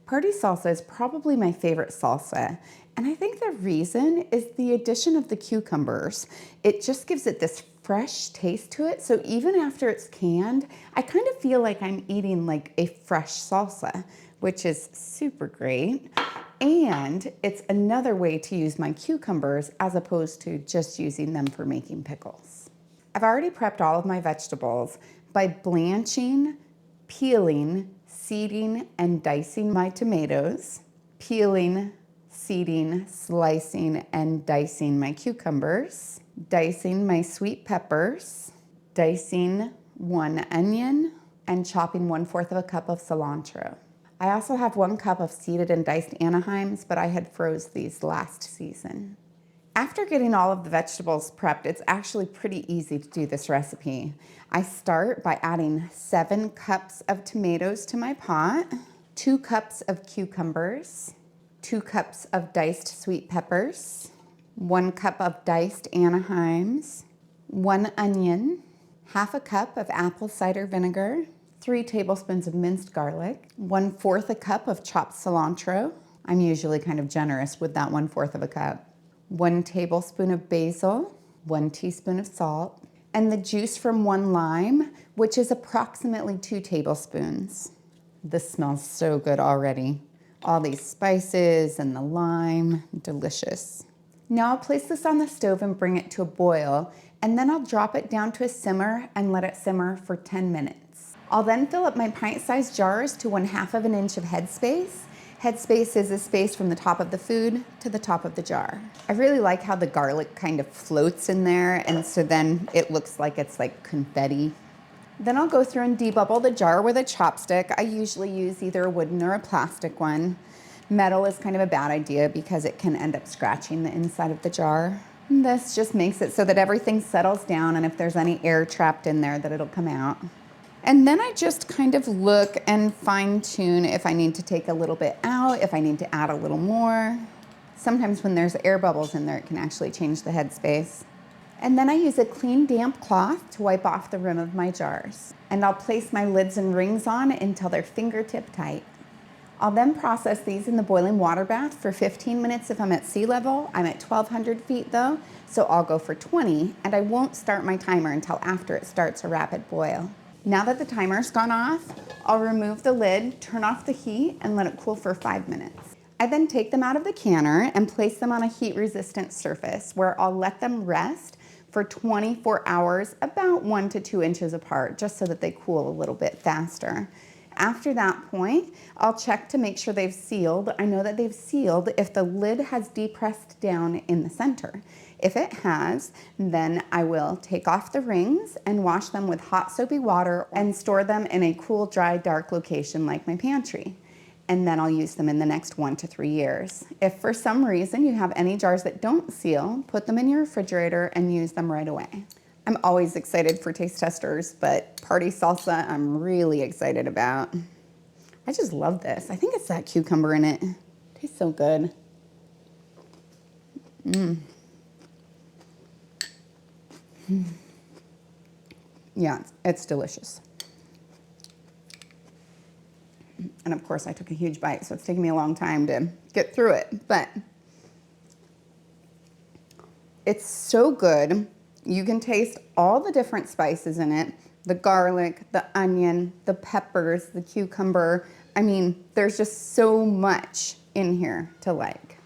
Party salsa is probably my favorite salsa, and I think the reason is the addition of the cucumbers. It just gives it this fresh taste to it, so even after it's canned, I kind of feel like I'm eating like a fresh salsa, which is super great. And it's another way to use my cucumbers as opposed to just using them for making pickles. I've already prepped all of my vegetables by blanching, peeling, seeding, and dicing my tomatoes, peeling, seeding, slicing, and dicing my cucumbers, dicing my sweet peppers, dicing 1 onion, and chopping 1/4 cup of cilantro. I also have 1 cup of seeded and diced Anaheims, but I had froze these last season. After getting all of the vegetables prepped, it's actually pretty easy to do this recipe. I start by adding 7 cups of tomatoes to my pot, 2 cups of cucumbers, 2 cups of diced sweet peppers, 1 cup of diced Anaheims, 1 onion, 1/2 cup of apple cider vinegar, 3 tablespoons of minced garlic, 1/4 cup of chopped cilantro. I'm usually kind of generous with that 1/4 cup. 1 tablespoon of basil, 1 teaspoon of salt, and the juice from 1 lime, which is approximately 2 tablespoons. This smells so good already. All these spices and the lime, delicious. Now I'll place this on the stove and bring it to a boil, and then I'll drop it down to a simmer and let it simmer for 10 minutes. I'll then fill up my pint-sized jars to 1/2 inch of headspace. Headspace is a space from the top of the food to the top of the jar. I really like how the garlic kind of floats in there, and so then it looks like it's like confetti. Then I'll go through and debubble the jar with a chopstick. I usually use either a wooden or a plastic one. Metal is kind of a bad idea because it can end up scratching the inside of the jar. This just makes it so that everything settles down, and if there's any air trapped in there, that it'll come out. And then I just kind of look and fine tune if I need to take a little bit out, if I need to add a little more. Sometimes when there's air bubbles in there, it can actually change the headspace. And then I use a clean damp cloth to wipe off the rim of my jars. And I'll place my lids and rings on until they're fingertip tight. I'll then process these in the boiling water bath for 15 minutes if I'm at sea level. I'm at 1,200 feet though, so I'll go for 20, and I won't start my timer until after it starts a rapid boil. Now that the timer's gone off, I'll remove the lid, turn off the heat, and let it cool for 5 minutes. I then take them out of the canner and place them on a heat-resistant surface where I'll let them rest for 24 hours, about 1 to 2 inches apart, just so that they cool a little bit faster. After that point, I'll check to make sure they've sealed. I know that they've sealed if the lid has depressed down in the center. If it has, then I will take off the rings and wash them with hot soapy water and store them in a cool, dry, dark location like my pantry. And then I'll use them in the next 1 to 3 years. If for some reason you have any jars that don't seal, put them in your refrigerator and use them right away. I'm always excited for taste testers, but party salsa I'm really excited about. I just love this. I think it's that cucumber in it. It tastes so good. Yeah, it's delicious. And of course I took a huge bite, so it's taking me a long time to get through it, but it's so good. You can taste all the different spices in it, the garlic, the onion, the peppers, the cucumber. I mean, there's just so much in here to like.